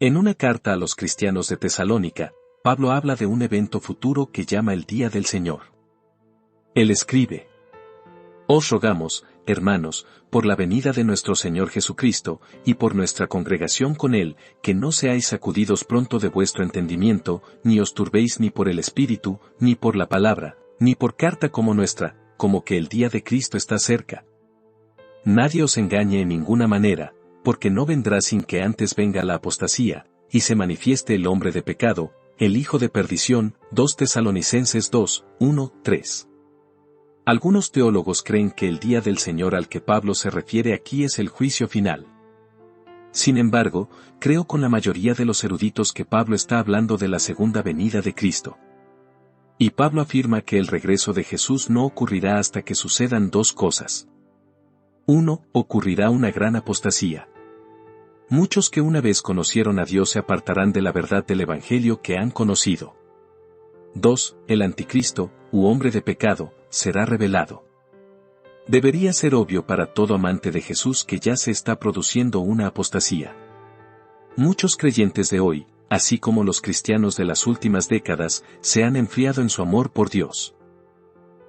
En una carta a los cristianos de Tesalónica, Pablo habla de un evento futuro que llama el Día del Señor. Él escribe: Os rogamos, hermanos, por la venida de nuestro Señor Jesucristo, y por nuestra congregación con Él, que no seáis sacudidos pronto de vuestro entendimiento, ni os turbéis ni por el Espíritu, ni por la palabra, ni por carta como nuestra, como que el día de Cristo está cerca. Nadie os engañe en ninguna manera, porque no vendrá sin que antes venga la apostasía, y se manifieste el hombre de pecado, el hijo de perdición. 2 Tesalonicenses 2, 1, 3. Algunos teólogos creen que el día del Señor al que Pablo se refiere aquí es el juicio final. Sin embargo, creo con la mayoría de los eruditos que Pablo está hablando de la segunda venida de Cristo. Y Pablo afirma que el regreso de Jesús no ocurrirá hasta que sucedan dos cosas. 1. Ocurrirá una gran apostasía. Muchos que una vez conocieron a Dios se apartarán de la verdad del Evangelio que han conocido. 2. El anticristo, u hombre de pecado, será revelado. Debería ser obvio para todo amante de Jesús que ya se está produciendo una apostasía. Muchos creyentes de hoy, así como los cristianos de las últimas décadas, se han enfriado en su amor por Dios.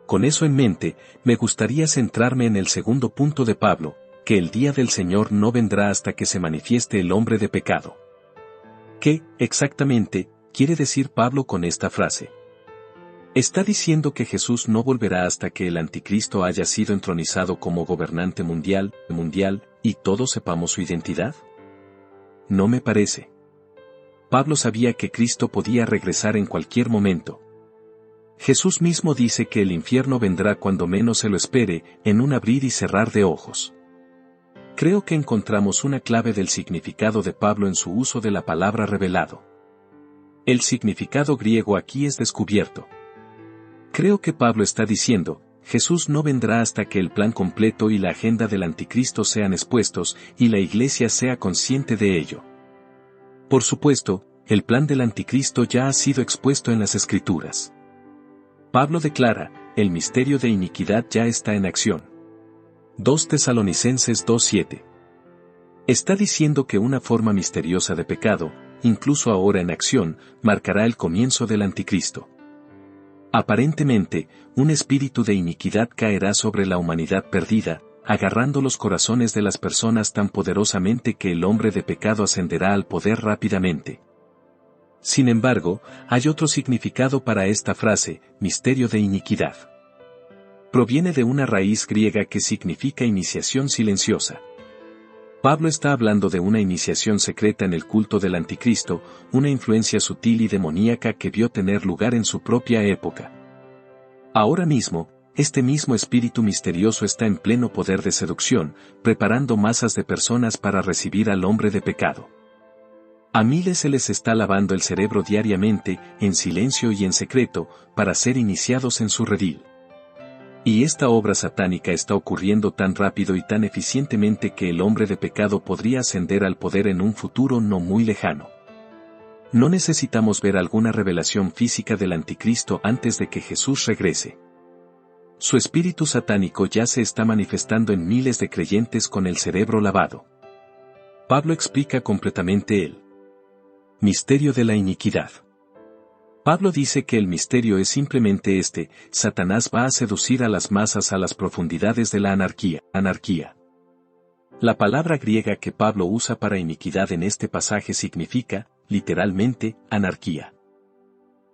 Con eso en mente, me gustaría centrarme en el segundo punto de Pablo, que el día del Señor no vendrá hasta que se manifieste el hombre de pecado. ¿Qué, exactamente, quiere decir Pablo con esta frase? ¿Está diciendo que Jesús no volverá hasta que el anticristo haya sido entronizado como gobernante mundial, y todos sepamos su identidad? No me parece. Pablo sabía que Cristo podía regresar en cualquier momento. Jesús mismo dice que el infierno vendrá cuando menos se lo espere, en un abrir y cerrar de ojos. Creo que encontramos una clave del significado de Pablo en su uso de la palabra revelado. El significado griego aquí es descubierto. Creo que Pablo está diciendo, Jesús no vendrá hasta que el plan completo y la agenda del anticristo sean expuestos y la iglesia sea consciente de ello. Por supuesto, el plan del anticristo ya ha sido expuesto en las Escrituras. Pablo declara, el misterio de iniquidad ya está en acción. 2 Tesalonicenses 2:7. Está diciendo que una forma misteriosa de pecado, incluso ahora en acción, marcará el comienzo del anticristo. Aparentemente, un espíritu de iniquidad caerá sobre la humanidad perdida, agarrando los corazones de las personas tan poderosamente que el hombre de pecado ascenderá al poder rápidamente. Sin embargo, hay otro significado para esta frase, misterio de iniquidad. Proviene de una raíz griega que significa iniciación silenciosa. Pablo está hablando de una iniciación secreta en el culto del anticristo, una influencia sutil y demoníaca que vio tener lugar en su propia época. Ahora mismo, este mismo espíritu misterioso está en pleno poder de seducción, preparando masas de personas para recibir al hombre de pecado. A miles se les está lavando el cerebro diariamente, en silencio y en secreto, para ser iniciados en su redil. Y esta obra satánica está ocurriendo tan rápido y tan eficientemente que el hombre de pecado podría ascender al poder en un futuro no muy lejano. No necesitamos ver alguna revelación física del anticristo antes de que Jesús regrese. Su espíritu satánico ya se está manifestando en miles de creyentes con el cerebro lavado. Pablo explica completamente el misterio de la iniquidad. Pablo dice que el misterio es simplemente Satanás va a seducir a las masas a las profundidades de la anarquía. La palabra griega que Pablo usa para iniquidad en este pasaje significa, literalmente, anarquía.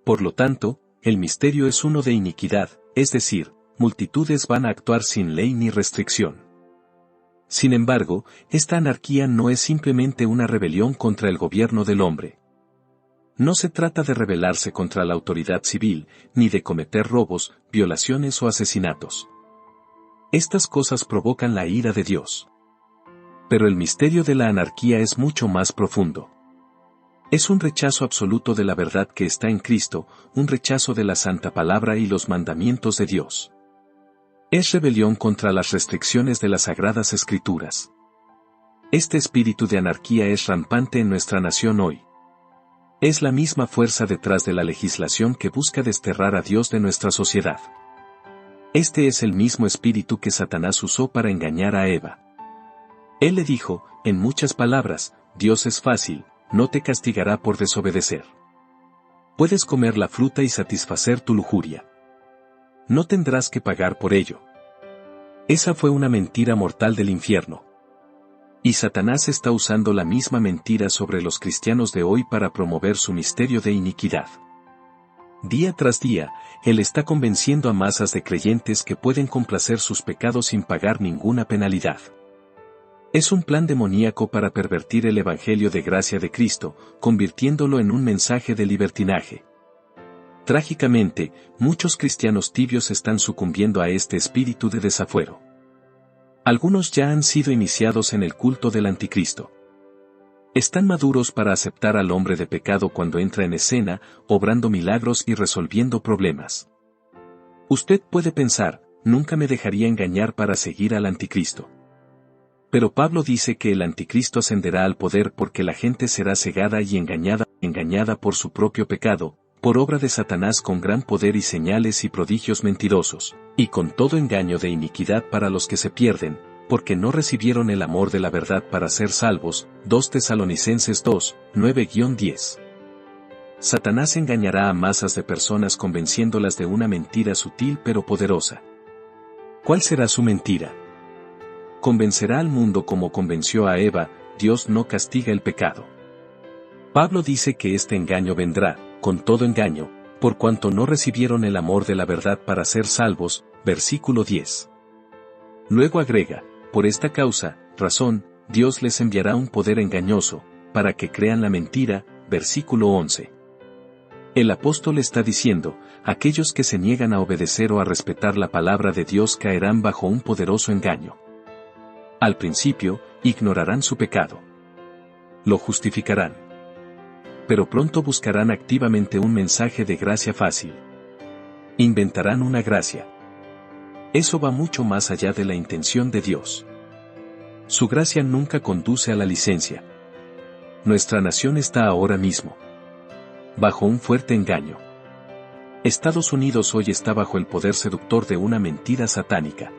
Por lo tanto, el misterio es uno de iniquidad, es decir, multitudes van a actuar sin ley ni restricción. Sin embargo, esta anarquía no es simplemente una rebelión contra el gobierno del hombre. No se trata de rebelarse contra la autoridad civil, ni de cometer robos, violaciones o asesinatos. Estas cosas provocan la ira de Dios. Pero el misterio de la anarquía es mucho más profundo. Es un rechazo absoluto de la verdad que está en Cristo, un rechazo de la santa palabra y los mandamientos de Dios. Es rebelión contra las restricciones de las sagradas escrituras. Este espíritu de anarquía es rampante en nuestra nación hoy. Es la misma fuerza detrás de la legislación que busca desterrar a Dios de nuestra sociedad. Este es el mismo espíritu que Satanás usó para engañar a Eva. Él le dijo, en muchas palabras, Dios es fácil, no te castigará por desobedecer. Puedes comer la fruta y satisfacer tu lujuria. No tendrás que pagar por ello. Esa fue una mentira mortal del infierno. Y Satanás está usando la misma mentira sobre los cristianos de hoy para promover su misterio de iniquidad. Día tras día, él está convenciendo a masas de creyentes que pueden complacer sus pecados sin pagar ninguna penalidad. Es un plan demoníaco para pervertir el Evangelio de gracia de Cristo, convirtiéndolo en un mensaje de libertinaje. Trágicamente, muchos cristianos tibios están sucumbiendo a este espíritu de desafuero. Algunos ya han sido iniciados en el culto del anticristo. Están maduros para aceptar al hombre de pecado cuando entra en escena, obrando milagros y resolviendo problemas. Usted puede pensar, nunca me dejaría engañar para seguir al anticristo. Pero Pablo dice que el anticristo ascenderá al poder porque la gente será cegada y engañada por su propio pecado, por obra de Satanás con gran poder y señales y prodigios mentirosos, y con todo engaño de iniquidad para los que se pierden, porque no recibieron el amor de la verdad para ser salvos. 2 Tesalonicenses 2, 9-10. Satanás engañará a masas de personas convenciéndolas de una mentira sutil pero poderosa. ¿Cuál será su mentira? Convencerá al mundo como convenció a Eva: Dios no castiga el pecado. Pablo dice que este engaño vendrá, con todo engaño, por cuanto no recibieron el amor de la verdad para ser salvos, versículo 10. Luego agrega: por esta razón, Dios les enviará un poder engañoso, para que crean la mentira, versículo 11. El apóstol está diciendo, aquellos que se niegan a obedecer o a respetar la palabra de Dios caerán bajo un poderoso engaño. Al principio, ignorarán su pecado. Lo justificarán. Pero pronto buscarán activamente un mensaje de gracia fácil. Inventarán una gracia. Eso va mucho más allá de la intención de Dios. Su gracia nunca conduce a la licencia. Nuestra nación está ahora mismo bajo un fuerte engaño. Estados Unidos hoy está bajo el poder seductor de una mentira satánica.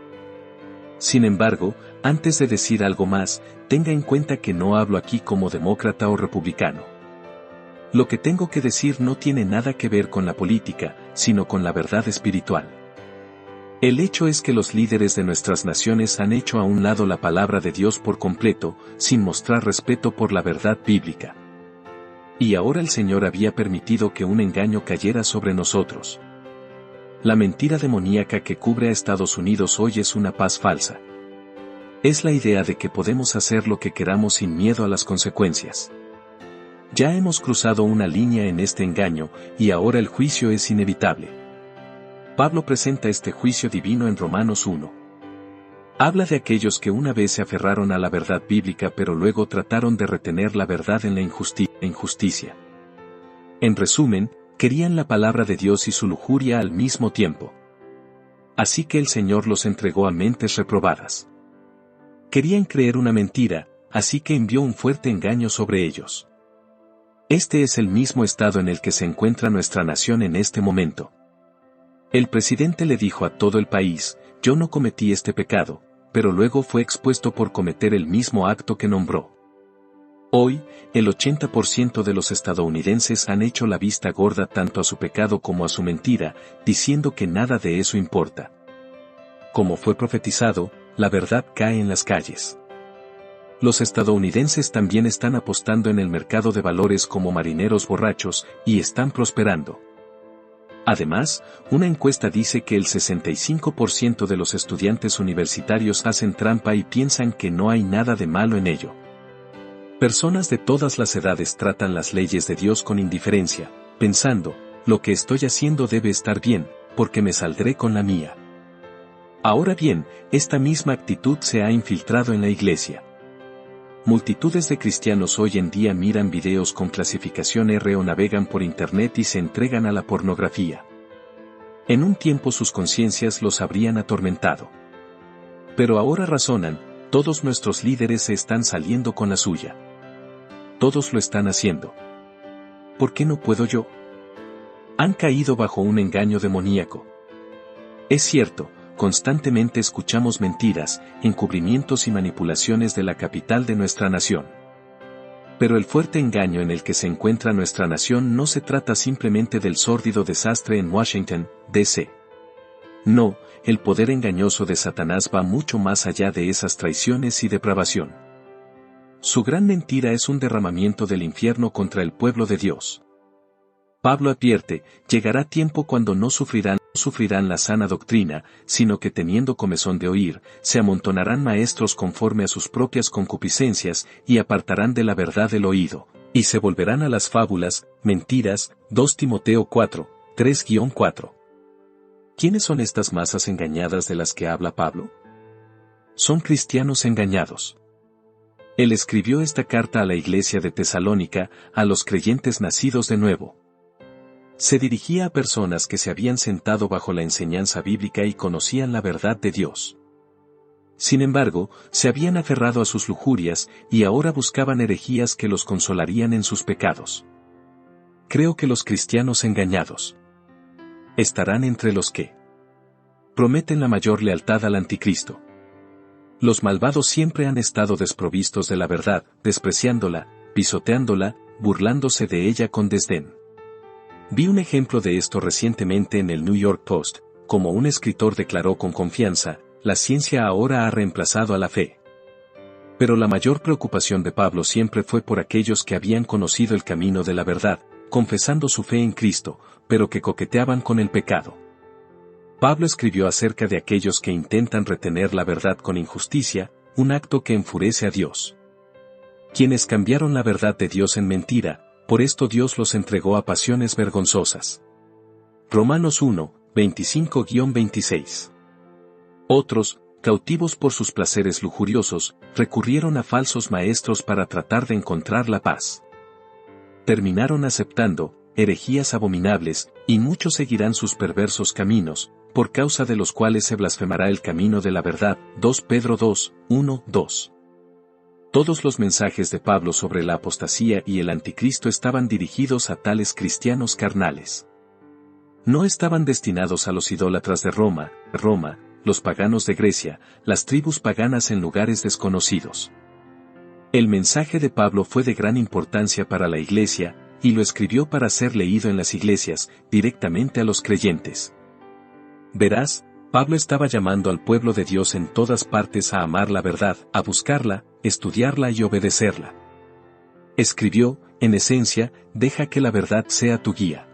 Sin embargo, antes de decir algo más, tenga en cuenta que no hablo aquí como demócrata o republicano. Lo que tengo que decir no tiene nada que ver con la política, sino con la verdad espiritual. El hecho es que los líderes de nuestras naciones han hecho a un lado la palabra de Dios por completo, sin mostrar respeto por la verdad bíblica. Y ahora el Señor había permitido que un engaño cayera sobre nosotros. La mentira demoníaca que cubre a Estados Unidos hoy es una paz falsa. Es la idea de que podemos hacer lo que queramos sin miedo a las consecuencias. Ya hemos cruzado una línea en este engaño, y ahora el juicio es inevitable. Pablo presenta este juicio divino en Romanos 1. Habla de aquellos que una vez se aferraron a la verdad bíblica pero luego trataron de retener la verdad en la injusticia. En resumen, querían la palabra de Dios y su lujuria al mismo tiempo. Así que el Señor los entregó a mentes reprobadas. Querían creer una mentira, así que envió un fuerte engaño sobre ellos. Este es el mismo estado en el que se encuentra nuestra nación en este momento. El presidente le dijo a todo el país: yo no cometí este pecado, pero luego fue expuesto por cometer el mismo acto que nombró. Hoy, el 80% de los estadounidenses han hecho la vista gorda tanto a su pecado como a su mentira, diciendo que nada de eso importa. Como fue profetizado, la verdad cae en las calles. Los estadounidenses también están apostando en el mercado de valores como marineros borrachos, y están prosperando. Además, una encuesta dice que el 65% de los estudiantes universitarios hacen trampa y piensan que no hay nada de malo en ello. Personas de todas las edades tratan las leyes de Dios con indiferencia, pensando: lo que estoy haciendo debe estar bien, porque me saldré con la mía. Ahora bien, esta misma actitud se ha infiltrado en la iglesia. Multitudes de cristianos hoy en día miran videos con clasificación R o navegan por internet y se entregan a la pornografía. En un tiempo sus conciencias los habrían atormentado. Pero ahora razonan: todos nuestros líderes se están saliendo con la suya. Todos lo están haciendo. ¿Por qué no puedo yo? Han caído bajo un engaño demoníaco. Es cierto, constantemente escuchamos mentiras, encubrimientos y manipulaciones de la capital de nuestra nación. Pero el fuerte engaño en el que se encuentra nuestra nación no se trata simplemente del sórdido desastre en Washington, D.C. No, el poder engañoso de Satanás va mucho más allá de esas traiciones y depravación. Su gran mentira es un derramamiento del infierno contra el pueblo de Dios. Pablo advierte, llegará tiempo cuando no sufrirán la sana doctrina, sino que teniendo comezón de oír, se amontonarán maestros conforme a sus propias concupiscencias, y apartarán de la verdad el oído, y se volverán a las fábulas, mentiras. 2 Timoteo 4, 3-4. ¿Quiénes son estas masas engañadas de las que habla Pablo? Son cristianos engañados. Él escribió esta carta a la iglesia de Tesalónica, a los creyentes nacidos de nuevo. Se dirigía a personas que se habían sentado bajo la enseñanza bíblica y conocían la verdad de Dios. Sin embargo, se habían aferrado a sus lujurias y ahora buscaban herejías que los consolarían en sus pecados. Creo que los cristianos engañados estarán entre los que prometen la mayor lealtad al anticristo. Los malvados siempre han estado desprovistos de la verdad, despreciándola, pisoteándola, burlándose de ella con desdén. Vi un ejemplo de esto recientemente en el New York Post, como un escritor declaró con confianza, la ciencia ahora ha reemplazado a la fe. Pero la mayor preocupación de Pablo siempre fue por aquellos que habían conocido el camino de la verdad, confesando su fe en Cristo, pero que coqueteaban con el pecado. Pablo escribió acerca de aquellos que intentan retener la verdad con injusticia, un acto que enfurece a Dios. Quienes cambiaron la verdad de Dios en mentira, por esto Dios los entregó a pasiones vergonzosas. Romanos 1, 25-26. Otros, cautivos por sus placeres lujuriosos, recurrieron a falsos maestros para tratar de encontrar la paz. Terminaron aceptando herejías abominables, y muchos seguirán sus perversos caminos, por causa de los cuales se blasfemará el camino de la verdad. 2 Pedro 2, 1, 2. Todos los mensajes de Pablo sobre la apostasía y el anticristo estaban dirigidos a tales cristianos carnales. No estaban destinados a los idólatras de Roma, los paganos de Grecia, las tribus paganas en lugares desconocidos. El mensaje de Pablo fue de gran importancia para la iglesia, y lo escribió para ser leído en las iglesias, directamente a los creyentes. Verás, Pablo estaba llamando al pueblo de Dios en todas partes a amar la verdad, a buscarla, estudiarla y obedecerla. Escribió, en esencia, deja que la verdad sea tu guía.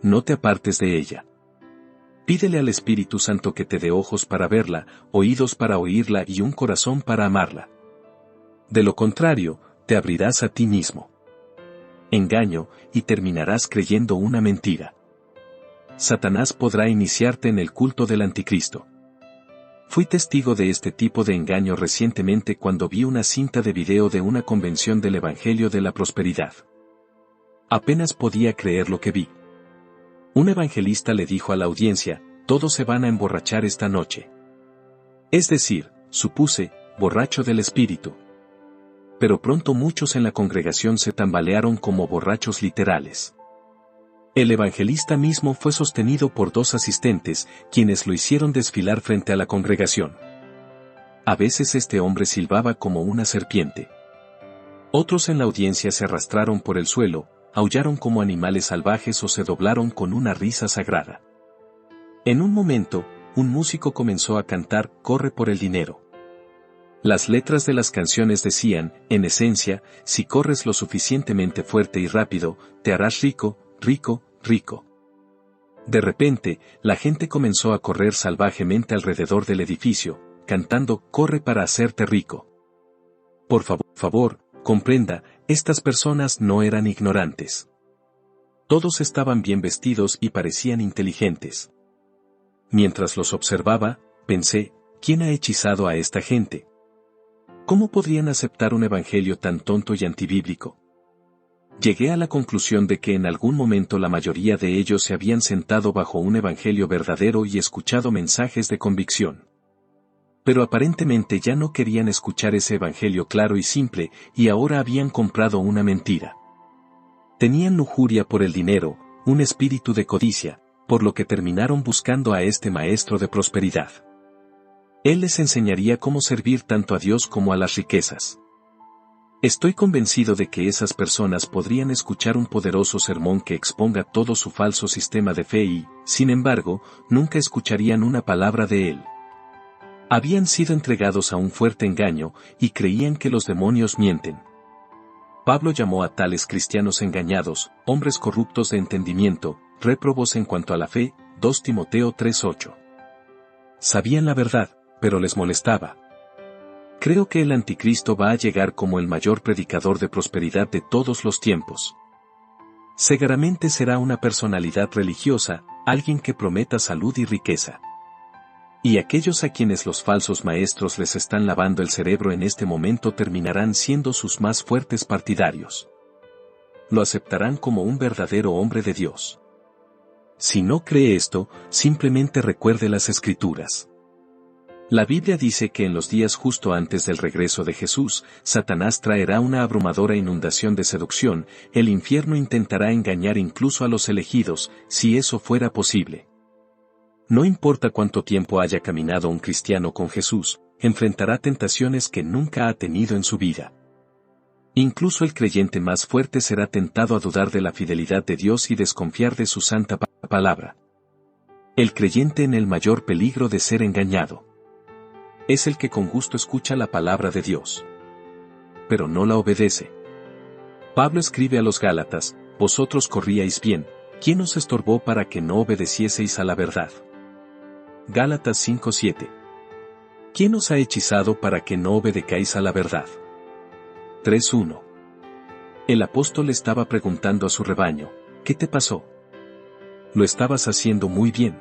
No te apartes de ella. Pídele al Espíritu Santo que te dé ojos para verla, oídos para oírla y un corazón para amarla. De lo contrario, te abrirás a ti mismo. Engaño, y terminarás creyendo una mentira. Satanás podrá iniciarte en el culto del anticristo. Fui testigo de este tipo de engaño recientemente cuando vi una cinta de video de una convención del Evangelio de la Prosperidad. Apenas podía creer lo que vi. Un evangelista le dijo a la audiencia, todos se van a emborrachar esta noche. Es decir, supuse, borracho del espíritu. Pero pronto muchos en la congregación se tambalearon como borrachos literales. El evangelista mismo fue sostenido por 2 asistentes, quienes lo hicieron desfilar frente a la congregación. A veces este hombre silbaba como una serpiente. Otros en la audiencia se arrastraron por el suelo, aullaron como animales salvajes o se doblaron con una risa sagrada. En un momento, un músico comenzó a cantar «Corre por el dinero». Las letras de las canciones decían, en esencia, si corres lo suficientemente fuerte y rápido, te harás rico, rico, rico. De repente, la gente comenzó a correr salvajemente alrededor del edificio, cantando «Corre para hacerte rico». Por favor, comprenda, estas personas no eran ignorantes. Todos estaban bien vestidos y parecían inteligentes. Mientras los observaba, pensé, ¿quién ha hechizado a esta gente? ¿Cómo podrían aceptar un evangelio tan tonto y antibíblico? Llegué a la conclusión de que en algún momento la mayoría de ellos se habían sentado bajo un evangelio verdadero y escuchado mensajes de convicción. Pero aparentemente ya no querían escuchar ese evangelio claro y simple, y ahora habían comprado una mentira. Tenían lujuria por el dinero, un espíritu de codicia, por lo que terminaron buscando a este maestro de prosperidad. Él les enseñaría cómo servir tanto a Dios como a las riquezas. Estoy convencido de que esas personas podrían escuchar un poderoso sermón que exponga todo su falso sistema de fe y, sin embargo, nunca escucharían una palabra de él. Habían sido entregados a un fuerte engaño y creían que los demonios mienten. Pablo llamó a tales cristianos engañados, hombres corruptos de entendimiento, réprobos en cuanto a la fe, 2 Timoteo 3:8. Sabían la verdad, pero les molestaba. Creo que el anticristo va a llegar como el mayor predicador de prosperidad de todos los tiempos. Seguramente será una personalidad religiosa, alguien que prometa salud y riqueza. Y aquellos a quienes los falsos maestros les están lavando el cerebro en este momento terminarán siendo sus más fuertes partidarios. Lo aceptarán como un verdadero hombre de Dios. Si no cree esto, simplemente recuerde las Escrituras. La Biblia dice que en los días justo antes del regreso de Jesús, Satanás traerá una abrumadora inundación de seducción, el infierno intentará engañar incluso a los elegidos, si eso fuera posible. No importa cuánto tiempo haya caminado un cristiano con Jesús, enfrentará tentaciones que nunca ha tenido en su vida. Incluso el creyente más fuerte será tentado a dudar de la fidelidad de Dios y desconfiar de su santa palabra. El creyente en el mayor peligro de ser engañado es el que con gusto escucha la palabra de Dios, pero no la obedece. Pablo escribe a los Gálatas: vosotros corríais bien, ¿quién os estorbó para que no obedecieseis a la verdad? Gálatas 5:7. ¿Quién os ha hechizado para que no obedecáis a la verdad? 3:1. El apóstol estaba preguntando a su rebaño: ¿qué te pasó? Lo estabas haciendo muy bien.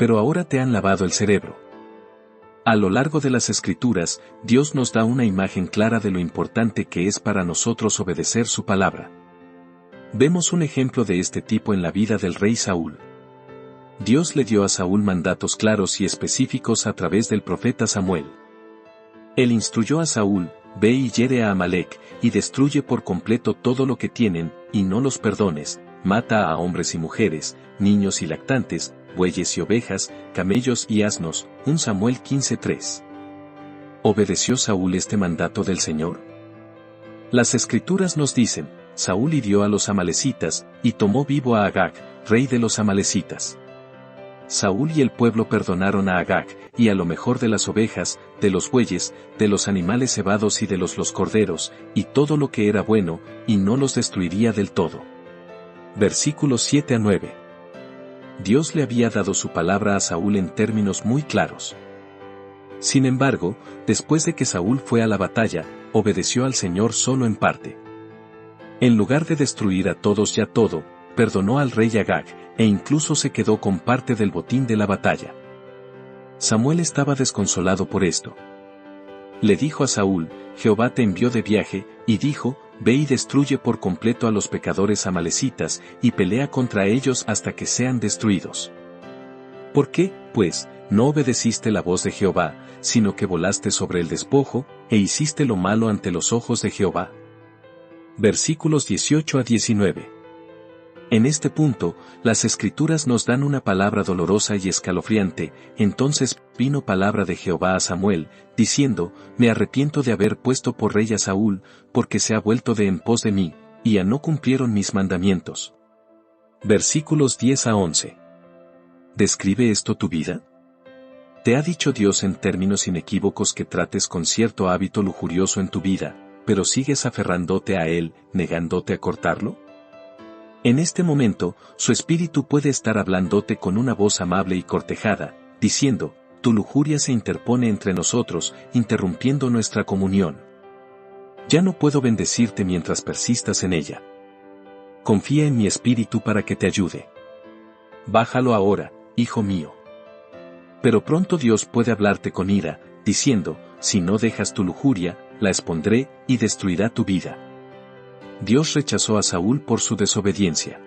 Pero ahora te han lavado el cerebro. A lo largo de las Escrituras, Dios nos da una imagen clara de lo importante que es para nosotros obedecer su palabra. Vemos un ejemplo de este tipo en la vida del rey Saúl. Dios le dio a Saúl mandatos claros y específicos a través del profeta Samuel. Él instruyó a Saúl: ve y hiere a Amalec, y destruye por completo todo lo que tienen, y no los perdones, mata a hombres y mujeres, niños y lactantes, bueyes y ovejas, camellos y asnos. 1 Samuel 15:3. ¿Obedeció Saúl este mandato del Señor? Las Escrituras nos dicen: Saúl hirió a los amalecitas, y tomó vivo a Agag, rey de los amalecitas. Saúl y el pueblo perdonaron a Agag, y a lo mejor de las ovejas, de los bueyes, de los animales cebados y de los corderos, y todo lo que era bueno, y no los destruiría del todo. Versículos 7-9. Dios le había dado su palabra a Saúl en términos muy claros. Sin embargo, después de que Saúl fue a la batalla, obedeció al Señor solo en parte. En lugar de destruir a todos y a todo, perdonó al rey Agag, e incluso se quedó con parte del botín de la batalla. Samuel estaba desconsolado por esto. Le dijo a Saúl: Jehová te envió de viaje, y dijo: ve y destruye por completo a los pecadores amalecitas, y pelea contra ellos hasta que sean destruidos. ¿Por qué, pues, no obedeciste la voz de Jehová, sino que volaste sobre el despojo, e hiciste lo malo ante los ojos de Jehová? Versículos 18-19. En este punto, las Escrituras nos dan una palabra dolorosa y escalofriante. Entonces vino palabra de Jehová a Samuel, diciendo: me arrepiento de haber puesto por rey a Saúl, porque se ha vuelto de en pos de mí, y ya no cumplieron mis mandamientos. Versículos 10-11. ¿Describe esto tu vida? ¿Te ha dicho Dios en términos inequívocos que trates con cierto hábito lujurioso en tu vida, pero sigues aferrándote a él, negándote a cortarlo? En este momento, su espíritu puede estar hablándote con una voz amable y cortejada, diciendo: tu lujuria se interpone entre nosotros, interrumpiendo nuestra comunión. Ya no puedo bendecirte mientras persistas en ella. Confía en mi espíritu para que te ayude. Bájalo ahora, hijo mío. Pero pronto Dios puede hablarte con ira, diciendo: si no dejas tu lujuria, la expondré, y destruirá tu vida. Dios rechazó a Saúl por su desobediencia.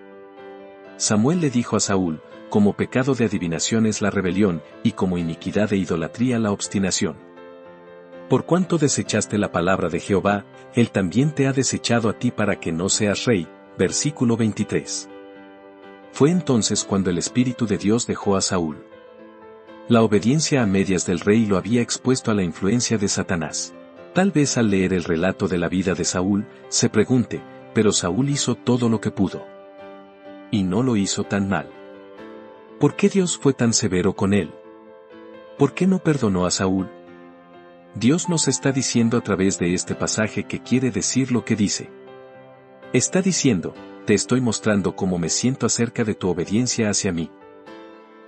Samuel le dijo a Saúl: como pecado de adivinación es la rebelión, y como iniquidad e idolatría la obstinación. Por cuanto desechaste la palabra de Jehová, él también te ha desechado a ti para que no seas rey. Versículo 23. Fue entonces cuando el Espíritu de Dios dejó a Saúl. La obediencia a medias del rey lo había expuesto a la influencia de Satanás. Tal vez al leer el relato de la vida de Saúl, se pregunte, pero Saúl hizo todo lo que pudo. Y no lo hizo tan mal. ¿Por qué Dios fue tan severo con él? ¿Por qué no perdonó a Saúl? Dios nos está diciendo a través de este pasaje que quiere decir lo que dice. Está diciendo, te estoy mostrando cómo me siento acerca de tu obediencia hacia mí.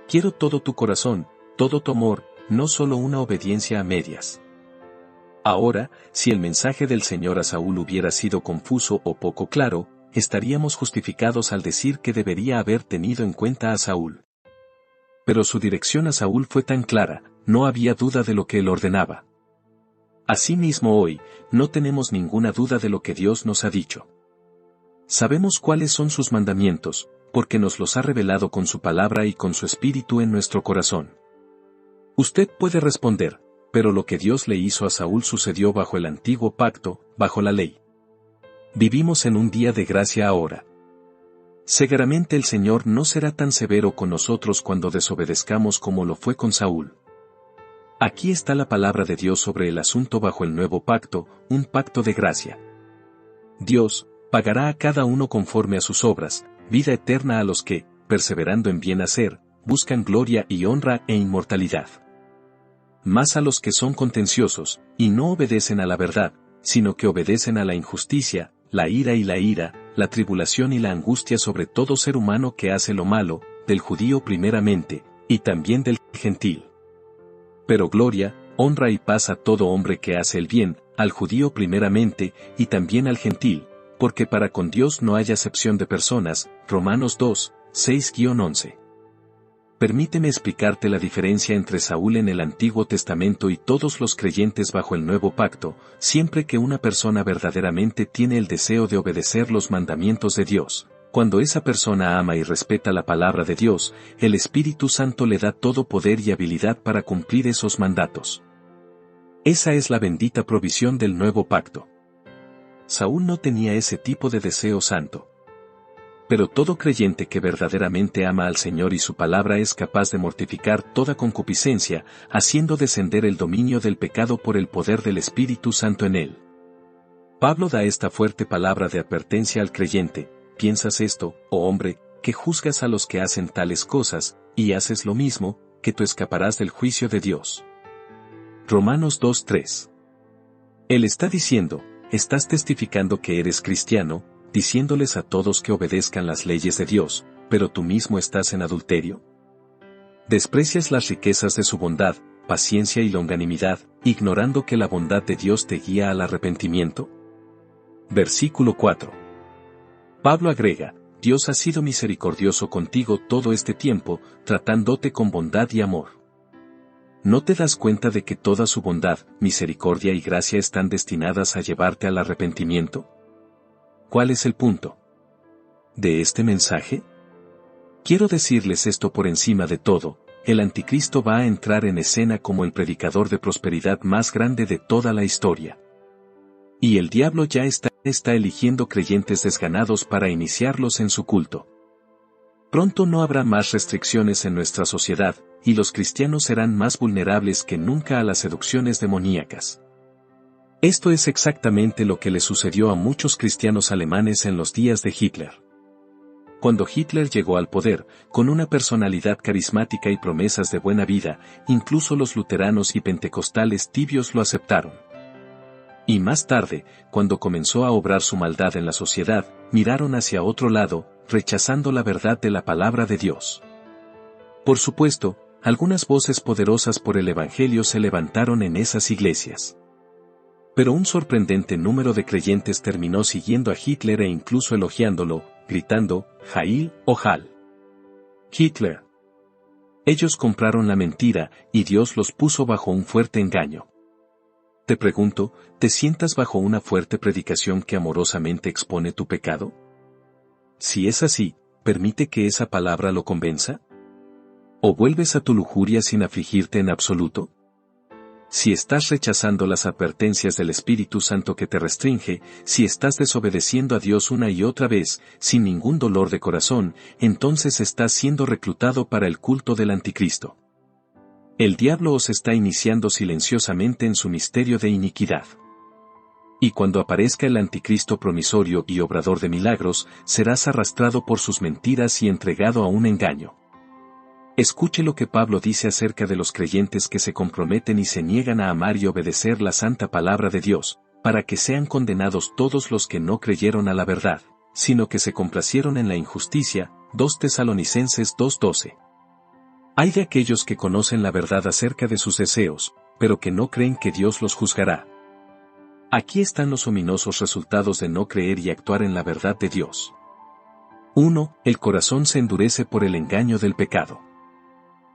Quiero todo tu corazón, todo tu amor, no solo una obediencia a medias. Ahora, si el mensaje del Señor a Saúl hubiera sido confuso o poco claro, estaríamos justificados al decir que debería haber tenido en cuenta a Saúl. Pero su dirección a Saúl fue tan clara, no había duda de lo que él ordenaba. Asimismo hoy, no tenemos ninguna duda de lo que Dios nos ha dicho. Sabemos cuáles son sus mandamientos, porque nos los ha revelado con su palabra y con su espíritu en nuestro corazón. Usted puede responder, pero lo que Dios le hizo a Saúl sucedió bajo el antiguo pacto, bajo la ley. Vivimos en un día de gracia ahora. Seguramente el Señor no será tan severo con nosotros cuando desobedezcamos como lo fue con Saúl. Aquí está la palabra de Dios sobre el asunto bajo el nuevo pacto, un pacto de gracia. Dios pagará a cada uno conforme a sus obras, vida eterna a los que, perseverando en bien hacer, buscan gloria y honra e inmortalidad. Mas a los que son contenciosos, y no obedecen a la verdad, sino que obedecen a la injusticia, la ira, la tribulación y la angustia sobre todo ser humano que hace lo malo, del judío primeramente, y también del gentil. Pero gloria, honra y paz a todo hombre que hace el bien, al judío primeramente, y también al gentil, porque para con Dios no hay acepción de personas, Romanos 2, 6-11. Permíteme explicarte la diferencia entre Saúl en el Antiguo Testamento y todos los creyentes bajo el Nuevo Pacto, siempre que una persona verdaderamente tiene el deseo de obedecer los mandamientos de Dios. Cuando esa persona ama y respeta la palabra de Dios, el Espíritu Santo le da todo poder y habilidad para cumplir esos mandatos. Esa es la bendita provisión del nuevo pacto. Saúl no tenía ese tipo de deseo santo. Pero todo creyente que verdaderamente ama al Señor y su palabra es capaz de mortificar toda concupiscencia, haciendo descender el dominio del pecado por el poder del Espíritu Santo en él. Pablo da esta fuerte palabra de advertencia al creyente: ¿piensas esto, oh hombre, que juzgas a los que hacen tales cosas, y haces lo mismo, que tú escaparás del juicio de Dios? Romanos 2:3. Él está diciendo, estás testificando que eres cristiano, diciéndoles a todos que obedezcan las leyes de Dios, pero tú mismo estás en adulterio. ¿Desprecias las riquezas de su bondad, paciencia y longanimidad, ignorando que la bondad de Dios te guía al arrepentimiento? Versículo 4. Pablo agrega, Dios ha sido misericordioso contigo todo este tiempo, tratándote con bondad y amor. ¿No te das cuenta de que toda su bondad, misericordia y gracia están destinadas a llevarte al arrepentimiento? ¿Cuál es el punto de este mensaje? Quiero decirles esto por encima de todo: el anticristo va a entrar en escena como el predicador de prosperidad más grande de toda la historia. Y el diablo ya está eligiendo creyentes desganados para iniciarlos en su culto. Pronto no habrá más restricciones en nuestra sociedad, y los cristianos serán más vulnerables que nunca a las seducciones demoníacas. Esto es exactamente lo que le sucedió a muchos cristianos alemanes en los días de Hitler. Cuando Hitler llegó al poder, con una personalidad carismática y promesas de buena vida, incluso los luteranos y pentecostales tibios lo aceptaron. Y más tarde, cuando comenzó a obrar su maldad en la sociedad, miraron hacia otro lado, rechazando la verdad de la palabra de Dios. Por supuesto, algunas voces poderosas por el Evangelio se levantaron en esas iglesias. Pero un sorprendente número de creyentes terminó siguiendo a Hitler e incluso elogiándolo, gritando, Heil o Hal. Hitler. Ellos compraron la mentira, y Dios los puso bajo un fuerte engaño. Te pregunto, ¿te sientas bajo una fuerte predicación que amorosamente expone tu pecado? Si es así, ¿permite que esa palabra lo convenza? ¿O vuelves a tu lujuria sin afligirte en absoluto? Si estás rechazando las advertencias del Espíritu Santo que te restringe, si estás desobedeciendo a Dios una y otra vez, sin ningún dolor de corazón, entonces estás siendo reclutado para el culto del Anticristo. El diablo os está iniciando silenciosamente en su misterio de iniquidad. Y cuando aparezca el anticristo promisorio y obrador de milagros, serás arrastrado por sus mentiras y entregado a un engaño. Escuche lo que Pablo dice acerca de los creyentes que se comprometen y se niegan a amar y obedecer la santa palabra de Dios, para que sean condenados todos los que no creyeron a la verdad, sino que se complacieron en la injusticia. 2 Tesalonicenses 2:12. Hay de aquellos que conocen la verdad acerca de sus deseos, pero que no creen que Dios los juzgará. Aquí están los ominosos resultados de no creer y actuar en la verdad de Dios. 1. El corazón se endurece por el engaño del pecado.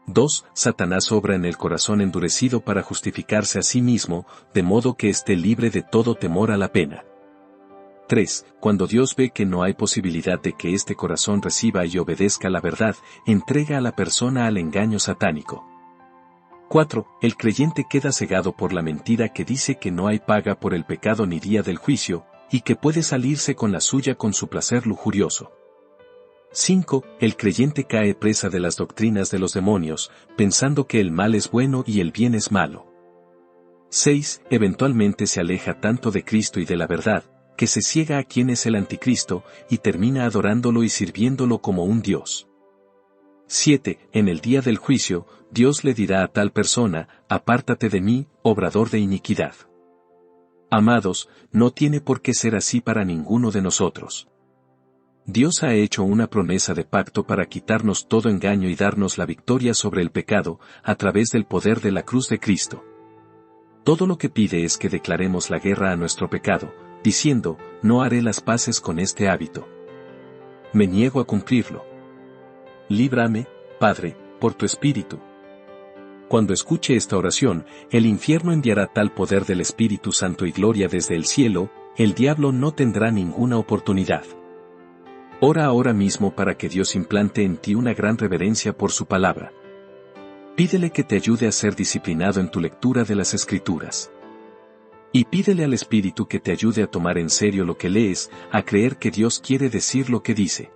2. Satanás obra en el corazón endurecido para justificarse a sí mismo, de modo que esté libre de todo temor a la pena. 3. Cuando Dios ve que no hay posibilidad de que este corazón reciba y obedezca la verdad, entrega a la persona al engaño satánico. 4. El creyente queda cegado por la mentira que dice que no hay paga por el pecado ni día del juicio, y que puede salirse con la suya con su placer lujurioso. 5. El creyente cae presa de las doctrinas de los demonios, pensando que el mal es bueno y el bien es malo. 6. Eventualmente se aleja tanto de Cristo y de la verdad, que se ciega a quien es el anticristo, y termina adorándolo y sirviéndolo como un Dios. 7. En el día del juicio, Dios le dirá a tal persona: apártate de mí, obrador de iniquidad. Amados, no tiene por qué ser así para ninguno de nosotros. Dios ha hecho una promesa de pacto para quitarnos todo engaño y darnos la victoria sobre el pecado, a través del poder de la cruz de Cristo. Todo lo que pide es que declaremos la guerra a nuestro pecado, diciendo: no haré las paces con este hábito. Me niego a cumplirlo. Líbrame, Padre, por tu Espíritu. Cuando escuche esta oración, el infierno enviará tal poder del Espíritu Santo y gloria desde el cielo, el diablo no tendrá ninguna oportunidad. Ora ahora mismo para que Dios implante en ti una gran reverencia por su palabra. Pídele que te ayude a ser disciplinado en tu lectura de las Escrituras. Y pídele al Espíritu que te ayude a tomar en serio lo que lees, a creer que Dios quiere decir lo que dice.